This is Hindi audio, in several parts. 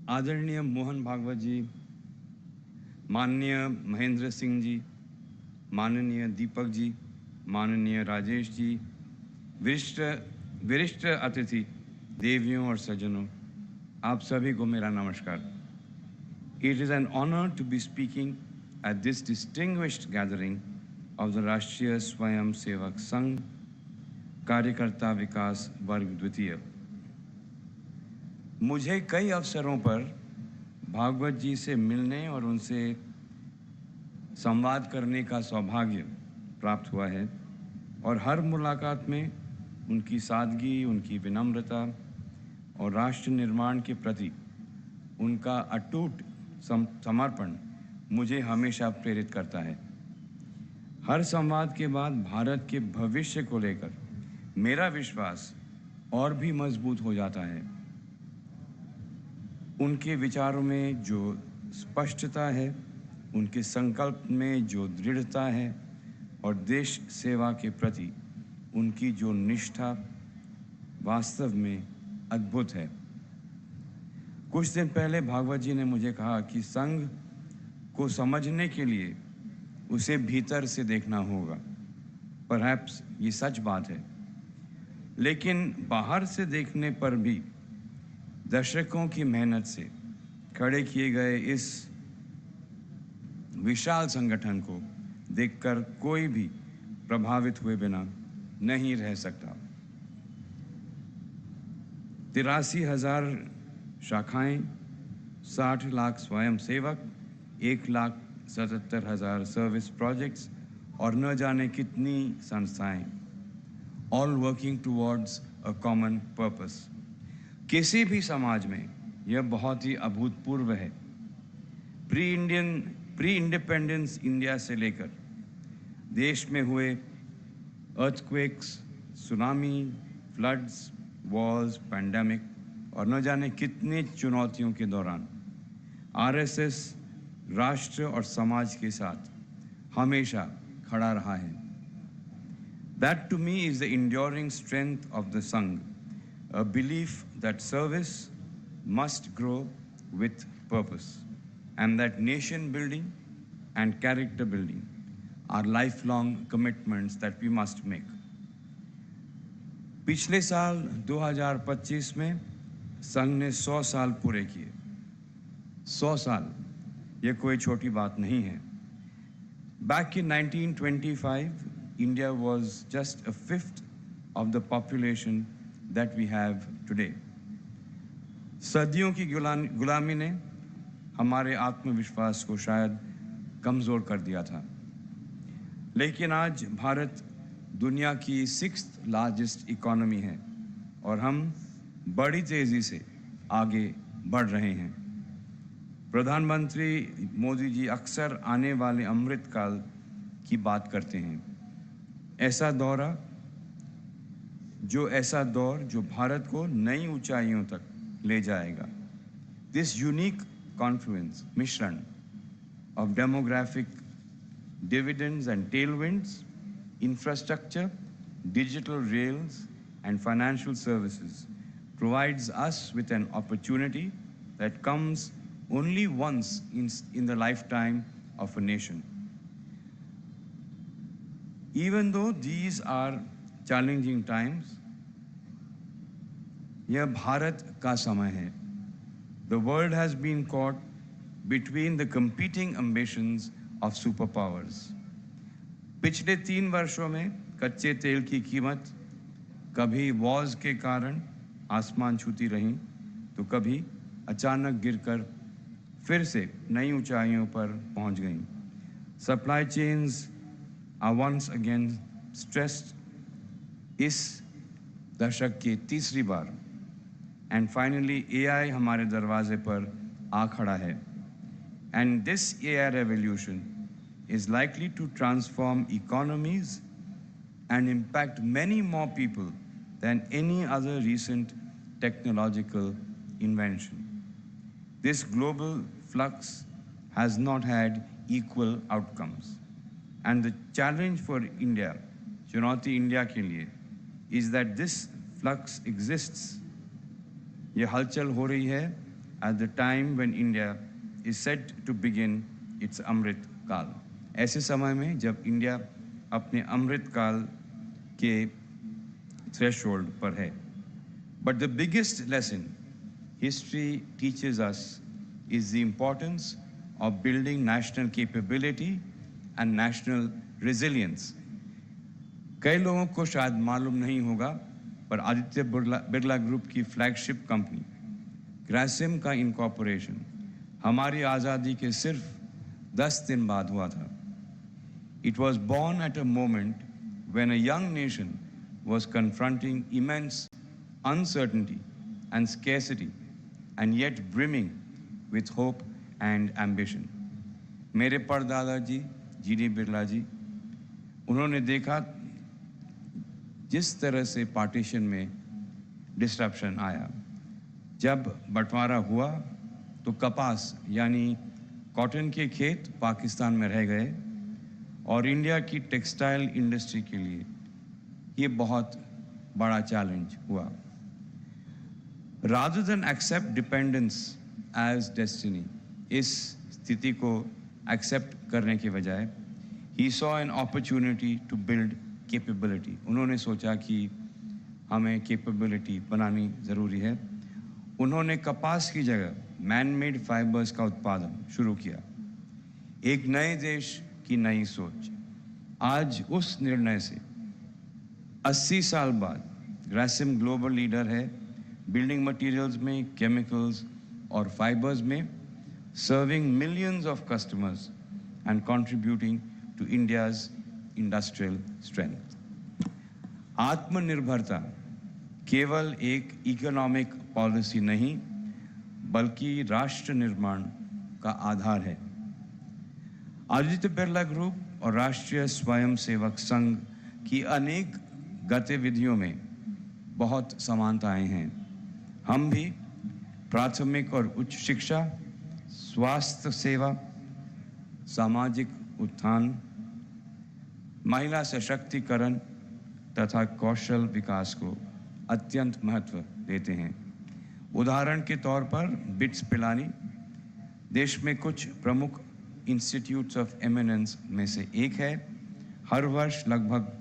आदरणीय मोहन भागवत जी, माननीय महेंद्र सिंह जी, माननीय दीपक जी, माननीय राजेश जी, वरिष्ठ वरिष्ठ अतिथि, देवियों और सज्जनों, आप सभी को मेरा नमस्कार। It is an honor to be speaking at this distinguished gathering of the राष्ट्रीय स्वयं सेवक संघ कार्यकर्ता विकास वर्ग द्वितीय। मुझे कई अवसरों पर भागवत जी से मिलने और उनसे संवाद करने का सौभाग्य प्राप्त हुआ है और हर मुलाकात में उनकी सादगी, उनकी विनम्रता और राष्ट्र निर्माण के प्रति उनका अटूट समर्पण मुझे हमेशा प्रेरित करता है। हर संवाद के बाद भारत के भविष्य को लेकर मेरा विश्वास और भी मजबूत हो जाता है। उनके विचारों में जो स्पष्टता है, उनके संकल्प में जो दृढ़ता है और देश सेवा के प्रति उनकी जो निष्ठा वास्तव में अद्भुत है। कुछ दिन पहले भागवत जी ने मुझे कहा कि संघ को समझने के लिए उसे भीतर से देखना होगा। परहैप्स ये सच बात है, लेकिन बाहर से देखने पर भी दशकों की मेहनत से खड़े किए गए इस विशाल संगठन को देखकर कोई भी प्रभावित हुए बिना नहीं रह सकता। 83,000 शाखाएं, 60 लाख स्वयं सेवक, 1,77,000 सर्विस प्रोजेक्ट्स और न जाने कितनी संस्थाएं, all working towards a common purpose. किसी भी समाज में यह बहुत ही अभूतपूर्व है। प्री इंडिपेंडेंस इंडिया से लेकर देश में हुए earthquakes, tsunami, floods, Wars, pandemic और न जाने कितनी चुनौतियों के दौरान आरएसएस राष्ट्र और समाज के साथ हमेशा खड़ा रहा है। That to me is the enduring strength of the Sangh, a belief that service must grow with purpose and that nation building and character building are lifelong commitments that we must make. पिछले साल 2025 में संघ ने 100 साल पूरे किए। 100 साल ये कोई छोटी बात नहीं है। Back in 1925, India was just a fifth of the population that we have today. सदियों की गुलामी ने हमारे आत्मविश्वास को शायद कमज़ोर कर दिया था, लेकिन आज भारत दुनिया की 6th लार्जेस्ट इकोनॉमी है और हम बड़ी तेज़ी से आगे बढ़ रहे हैं। प्रधानमंत्री मोदी जी अक्सर आने वाले अमृत काल की बात करते हैं। ऐसा दौर जो भारत को नई ऊंचाइयों तक ले जाएगा। This unique confluence, मिश्रण of demographic dividends and tailwinds, infrastructure, digital rails, and financial services provides us with an opportunity that comes only once in the lifetime of a nation. Even though these are challenging times, यह भारत का समय है। The world has been caught between the competing ambitions of superpowers. पिछले 3 वर्षों में कच्चे तेल की कीमत कभी वॉर्स के कारण आसमान छूती रही, तो कभी अचानक गिरकर फिर से नई ऊंचाइयों पर पहुंच गईं। Supply chains are once again stressed इस दशक की तीसरी बार, and finally AI हमारे दरवाजे पर आ खड़ा है, and this AI revolution is likely to transform economies and impact many more people than any other recent technological invention. This global flux has not had equal outcomes, and the challenge for India, चुनौती इंडिया के लिए, is that this flux exists. ये हलचल हो रही है at the time when India is set to begin its Amrit Kal. ऐसे समय में जब इंडिया अपने अमृत काल के threshold पर है. But the biggest lesson history teaches us is the importance of building national capability and national resilience. कई लोगों को शायद मालूम नहीं होगा, पर आदित्य बिरला ग्रुप की फ्लैगशिप कंपनी ग्रासिम का इनकॉर्पोरेशन हमारी आज़ादी के सिर्फ 10 दिन बाद हुआ था. It was born at a moment when a young nation was confronting immense uncertainty and scarcity, and yet brimming with hope and ambition. मेरे परदादा जी जी.डी. बिरला जी, उन्होंने देखा जिस तरह से पार्टीशन में डिस्ट्रप्शन आया. जब बंटवारा हुआ तो कपास यानी कॉटन के खेत पाकिस्तान में रह गए और इंडिया की टेक्सटाइल इंडस्ट्री के लिए ये बहुत बड़ा चैलेंज हुआ. Rather than accept dependence as destiny, इस स्थिति को एक्सेप्ट करने के बजाय he saw an opportunity to build capability. उन्होंने सोचा कि हमें कैपेबिलिटी बनानी ज़रूरी है. उन्होंने कपास की जगह मैन मेड फाइबर्स का उत्पादन शुरू किया. एक नए देश की नई सोच. आज उस निर्णय से 80 साल बाद ग्रासिम ग्लोबल लीडर है बिल्डिंग मटेरियल्स में, केमिकल्स और फाइबर्स में, serving millions of customers and contributing to India's industrial strength. आत्मनिर्भरता केवल एक इकोनॉमिक पॉलिसी नहीं बल्कि राष्ट्र निर्माण का आधार है. आदित्य बिरला ग्रुप और राष्ट्रीय स्वयंसेवक संघ की अनेक गतिविधियों में बहुत समानताएं हैं. हम भी प्राथमिक और उच्च शिक्षा, स्वास्थ्य सेवा, सामाजिक उत्थान, महिला सशक्तिकरण तथा कौशल विकास को अत्यंत महत्व देते हैं. उदाहरण के तौर पर बिट्स पिलानी देश में कुछ प्रमुख इंस्टीट्यूट्स ऑफ एमिनेंस में से एक है. हर वर्ष लगभग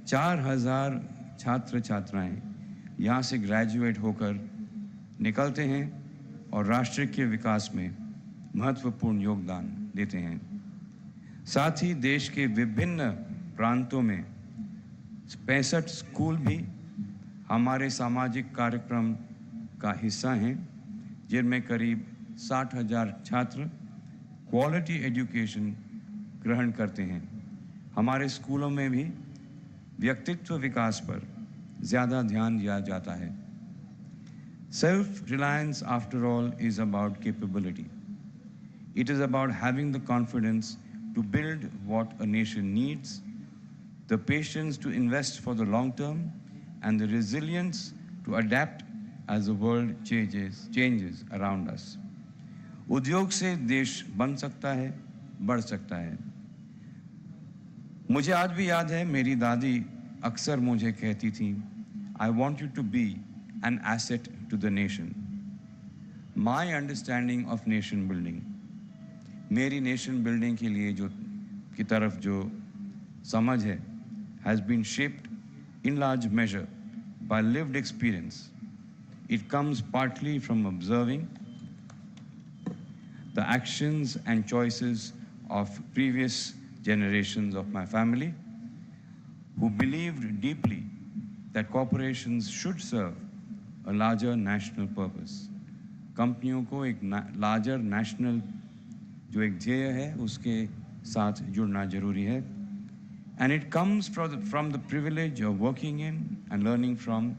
4000 छात्र छात्राएं यहाँ से ग्रेजुएट होकर निकलते हैं और राष्ट्र के विकास में महत्वपूर्ण योगदान देते हैं. साथ ही देश के विभिन्न प्रांतों में 65 स्कूल भी हमारे सामाजिक कार्यक्रम का हिस्सा हैं, जिनमें करीब 60,000 छात्र क्वालिटी एजुकेशन ग्रहण करते हैं. हमारे स्कूलों में भी व्यक्तित्व विकास पर ज़्यादा ध्यान दिया जाता है. Self-reliance, after all, is about capability. It is about having the confidence to build what a nation needs, the patience to invest for the long term, and the resilience to adapt as the world changes around us. उद्योग से देश बन सकता है, बढ़ सकता है. मुझे आज भी याद है मेरी दादी अक्सर मुझे कहती थी, I want you to be an asset to the nation. My understanding of nation building, मेरी nation building के लिए की तरफ जो समझ है, has been shaped in large measure by lived experience. It comes partly from observing the actions and choices of previous generations of my family, who believed deeply that corporations should serve a larger national purpose. कंपनियों को एक larger national जो एक ध्येय है उसके साथ जुड़ना जरूरी है. And it comes from the privilege of working in and learning from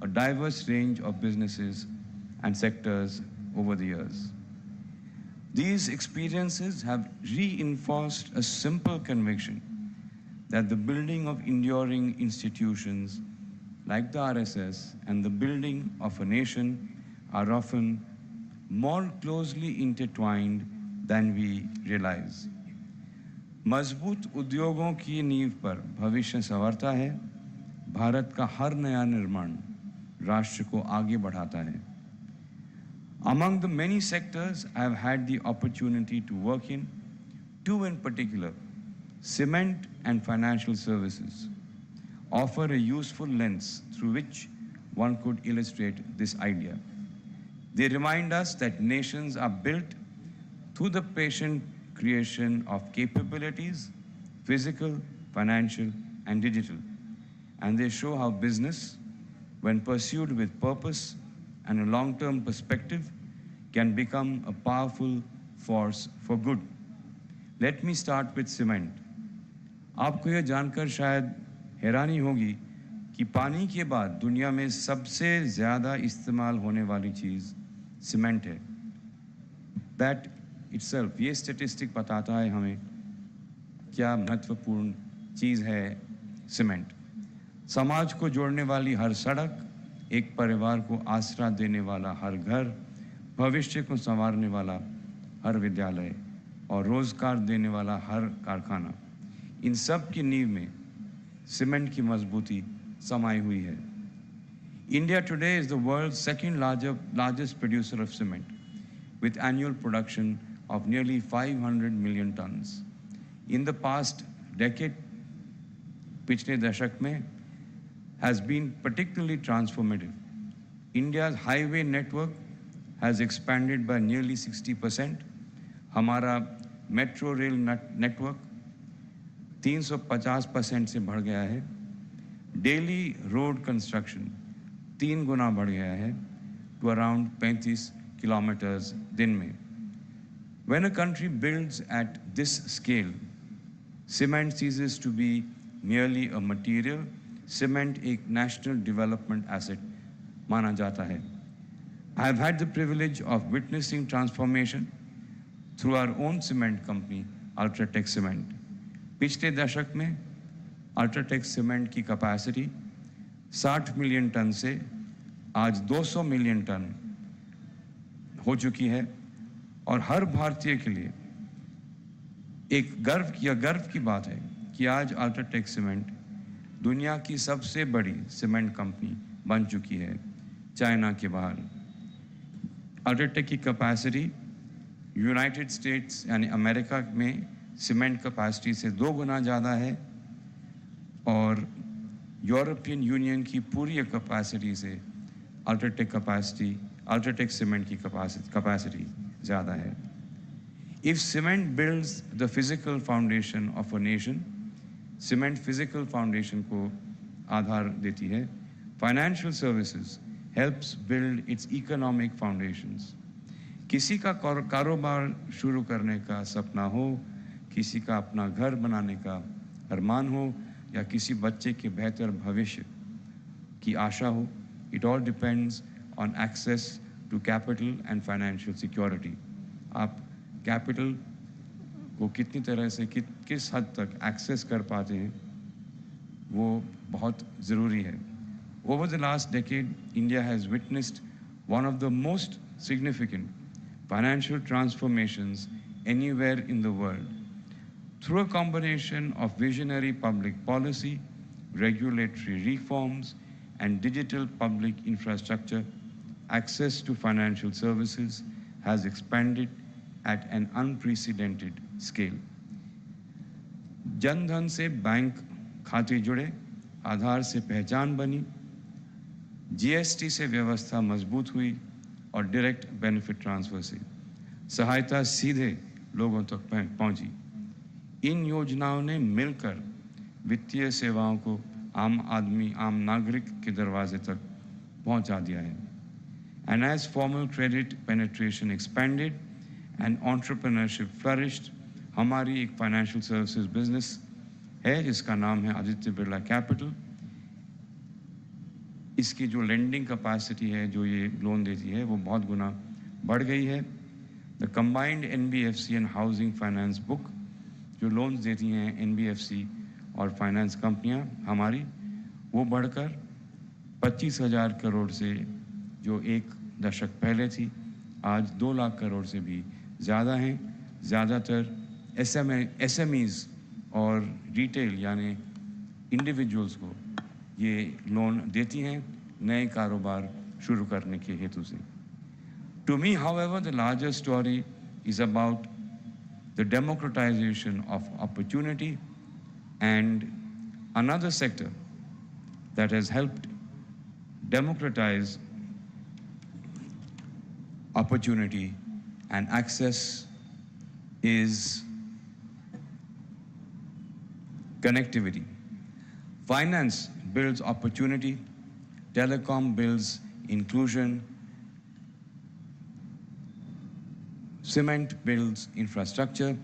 a diverse range of businesses and sectors over the years. These experiences have reinforced a simple conviction that the building of enduring institutions like the RSS and the building of a nation are often more closely intertwined than we realize. मजबूत उद्योगों की नींव पर भविष्य संवरता है. भारत का हर नया निर्माण राष्ट्र को आगे बढ़ाता है. Among the many sectors I have had the opportunity to work in, two in particular, cement and financial services, offer a useful lens through which one could illustrate this idea. They remind us that nations are built through the patient creation of capabilities, physical, financial, and digital. And they show how business, when pursued with purpose and a long-term perspective, can become a powerful force for good. Let me start with cement. आपको यह जानकर शायद हैरानी होगी कि पानी के बाद दुनिया में सबसे ज़्यादा इस्तेमाल होने वाली चीज़ सीमेंट है. That itself, ये स्टेटिस्टिक बताता है हमें क्या महत्वपूर्ण चीज़ है सीमेंट. समाज को जोड़ने वाली हर सड़क, एक परिवार को आसरा देने वाला हर घर, भविष्य को संवारने वाला हर विद्यालय और रोजगार देने वाला हर कारखाना, इन सब की नींव में सीमेंट की मजबूती समाई हुई है. India today is the world's second largest producer of cement, with annual production of nearly 500 million tons. In the past decade, पिछले दशक में, has been particularly transformative. India's highway network has expanded by nearly 60%. हमारा मेट्रो रेल नेटवर्क 350% से बढ़ गया है. डेली रोड कंस्ट्रक्शन 3 गुना बढ़ गया है to around 35 kilometers दिन में. When a country builds at this scale, cement ceases to be merely a material. Cement एक national development asset माना जाता है. I have had the privilege of witnessing transformation through our own cement company, UltraTech Cement. पिछले दशक में UltraTech Cement की कैपेसिटी 60 मिलियन टन से आज 200 मिलियन टन हो चुकी है और हर भारतीय के लिए एक गर्व की बात है कि आज UltraTech Cement दुनिया की सबसे बड़ी सीमेंट कंपनी बन चुकी है चाइना के बाहर. UltraTech की कैपेसिटी यूनाइटेड स्टेट्स यानी अमेरिका में सीमेंट कैपेसिटी से 2 गुना ज़्यादा है और यूरोपियन यूनियन की पूरी कैपेसिटी से UltraTech सीमेंट की कैपेसिटी ज़्यादा है. If cement builds the physical foundation of a nation, cement physical foundation को आधार देती है. Financial services helps build its economic foundations. किसी का कारोबार शुरू करने का सपना हो, किसी का अपना घर बनाने का अरमान हो या किसी बच्चे के बेहतर भविष्य की आशा हो, it all depends on access to capital and financial security. आप कैपिटल को कितनी तरह से किस हद तक एक्सेस कर पाते हैं वो बहुत ज़रूरी है. Over the last decade, India has witnessed one of the most significant financial transformations anywhere in the world. Through a combination of visionary public policy, regulatory reforms, and digital public infrastructure, access to financial services has expanded at an unprecedented scale. Jan Dhan से बैंक खाते जुड़े, आधार से पहचान बनी, जीएसटी से व्यवस्था मजबूत हुई और डायरेक्ट बेनिफिट ट्रांसफर से सहायता सीधे लोगों तक पहुंची. इन योजनाओं ने मिलकर वित्तीय सेवाओं को आम आदमी, आम नागरिक के दरवाजे तक पहुंचा दिया है. And as formal credit penetration expanded and entrepreneurship flourished, हमारी एक फाइनेंशियल सर्विसेज बिजनेस है जिसका नाम है आदित्य बिरला कैपिटल. इसकी जो लेंडिंग कैपेसिटी है, जो ये लोन देती है, वो बहुत गुना बढ़ गई है. The combined NBFC and housing finance book, जो लोन्स देती हैं एनबीएफसी और फाइनेंस कंपनियां हमारी, वो बढ़कर 25,000 करोड़ से जो एक दशक पहले थी, आज 2 लाख करोड़ से भी ज़्यादा हैं. ज़्यादातर एसएमईज़ और रिटेल यानी इंडिविजुअल्स को ये लोन देती हैं नए कारोबार शुरू करने के हेतु से. To me, however, the larger story is about the democratization of opportunity and another sector that has helped democratize opportunity and access is connectivity. Finance builds opportunity, telecom builds inclusion, cement builds infrastructure,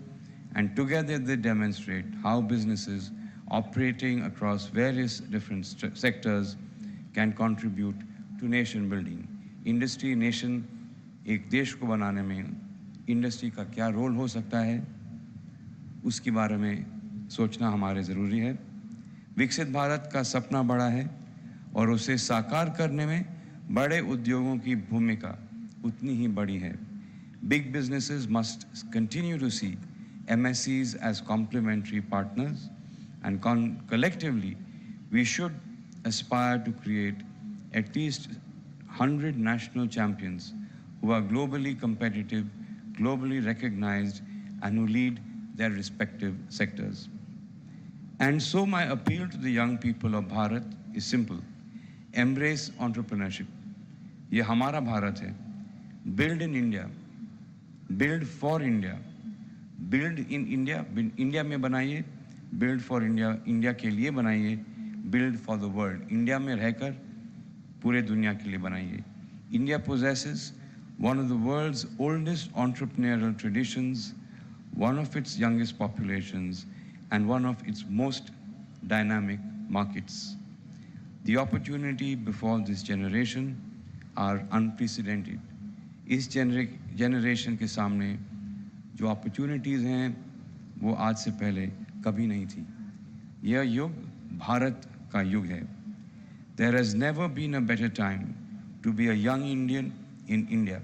and together they demonstrate how businesses operating across various different sectors can contribute to nation building. Industry, nation, एक देश को बनाने में इंडस्ट्री का क्या रोल हो सकता है, उसके बारे में सोचना हमारे ज़रूरी है। विकसित भारत का सपना बड़ा है और उसे साकार करने में बड़े उद्योगों की भूमिका उतनी ही बड़ी है। Big businesses must continue to see MSCs as complementary partners, and collectively we should aspire to create at least 100 national champions who are globally competitive, globally recognized, and who lead their respective sectors. And so my appeal to the young people of Bharat is simple. Embrace entrepreneurship. ये हमारा भारत है. Build in India. Build for India. Build in India. India में बनाइए. Build for India. India के लिए बनाइए. Build for the world. India में रहकर पूरे दुनिया के लिए बनाइए. India possesses one of the world's oldest entrepreneurial traditions, one of its youngest populations, and one of its most dynamic markets. The opportunity before this generation are unprecedented. इस generation के सामने जो opportunities हैं वो आज से पहले कभी नहीं थी. यह युग भारत का युग है. There has never been a better time to be a young Indian in India,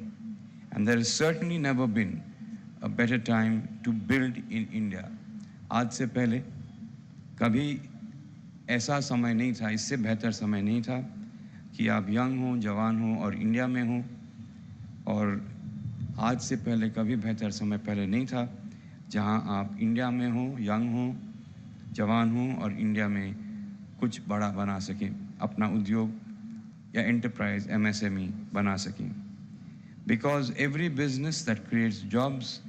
and there has certainly never been a better time to build in India. आज से पहले कभी ऐसा समय नहीं था, इससे बेहतर समय नहीं था कि आप यंग हो, जवान हो और इंडिया में हो. और आज से पहले कभी बेहतर समय पहले नहीं था जहां आप इंडिया में हो, यंग हो, जवान हो और इंडिया में कुछ बड़ा बना सकें, अपना उद्योग या एंटरप्राइज MSME बना सकें. Because every business that creates jobs,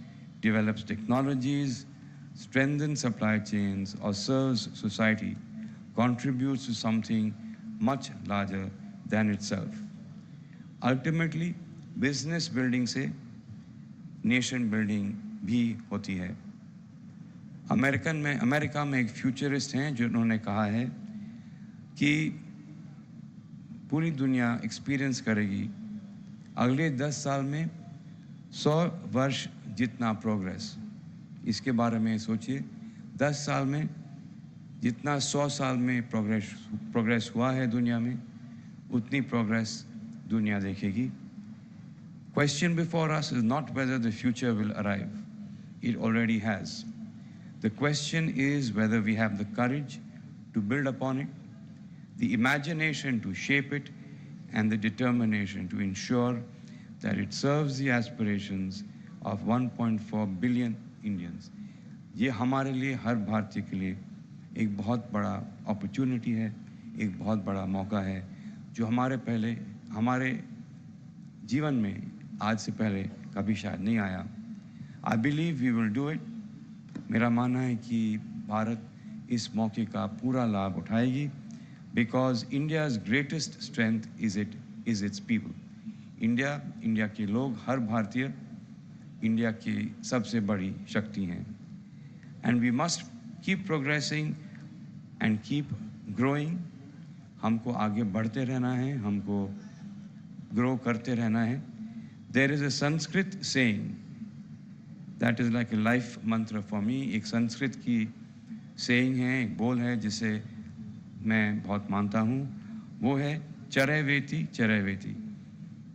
develops technologies, strengthens supply chains or serves society contributes to something much larger than itself. Ultimately, business building से nation building भी होती है. अमेरिका में एक फ्यूचरिस्ट हैं जिन्होंने कहा है कि पूरी दुनिया एक्सपीरियंस करेगी अगले 10 साल में 100 वर्ष जितना प्रोग्रेस. इसके बारे में सोचिए, 10 साल में जितना 100 साल में प्रोग्रेस हुआ है दुनिया में, उतनी प्रोग्रेस दुनिया देखेगी. Question before us is not whether the future will arrive. It already has. The question is whether we have the courage to build upon it, the imagination to shape it, and the determination to ensure that it serves the aspirations of 1.4 billion Indians. ये हमारे लिए, हर भारतीय के लिए एक बहुत बड़ा अपॉर्चुनिटी है, एक बहुत बड़ा मौका है जो हमारे जीवन में आज से पहले कभी शायद नहीं आया. I believe we will do it. मेरा मानना है कि भारत इस मौके का पूरा लाभ उठाएगी. Because India's greatest strength is its people. India के लोग, हर भारतीय इंडिया की सबसे बड़ी शक्ति हैं. And we must keep progressing and keep growing. हमको आगे बढ़ते रहना है, हमको grow करते रहना है. There is a Sanskrit saying that is like a life mantra for me. एक संस्कृत की saying है, एक बोल है जिसे मैं बहुत मानता हूँ. वो है चरैवेति चरैवेति,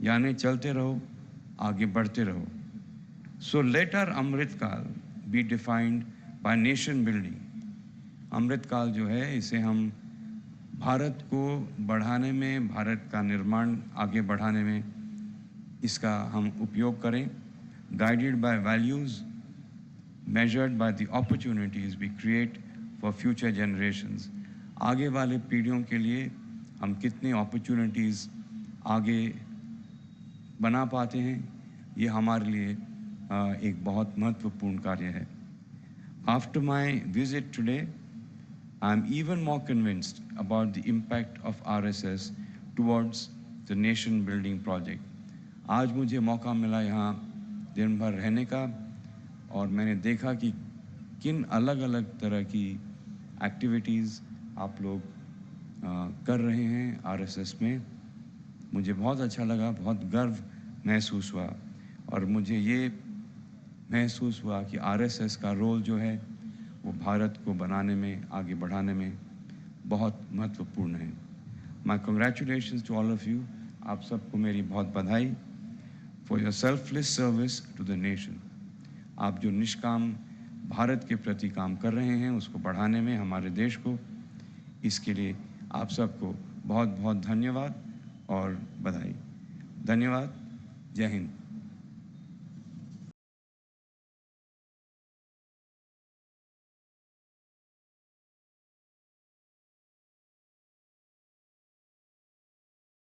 यानी चलते रहो, आगे बढ़ते रहो. So let our Amrit Kaal be defined by nation building. अमृतकाल जो है इसे हम भारत को बढ़ाने में, भारत का निर्माण आगे बढ़ाने में इसका हम उपयोग करें, guided by values, measured by the opportunities we create for future generations. आगे वाले पीढ़ियों के लिए हम कितनी अपॉर्चुनिटीज़ आगे बना पाते हैं, ये हमारे लिए एक बहुत महत्वपूर्ण कार्य है. After my visit today, I am even more convinced about the impact of RSS towards the nation building project. आज मुझे मौका मिला यहाँ दिन भर रहने का और मैंने देखा कि किन अलग अलग तरह की एक्टिविटीज़ आप लोग कर रहे हैं आरएसएस में. मुझे बहुत अच्छा लगा, बहुत गर्व महसूस हुआ और मुझे ये महसूस हुआ कि आरएसएस का रोल जो है वो भारत को बनाने में, आगे बढ़ाने में बहुत महत्वपूर्ण है. My congratulations to all of you. आप सबको मेरी बहुत बधाई for your selfless service to the nation. आप जो निष्काम भारत के प्रति काम कर रहे हैं उसको बढ़ाने में, हमारे देश को, इसके लिए आप सबको बहुत बहुत धन्यवाद और बधाई. धन्यवाद. जय हिंद.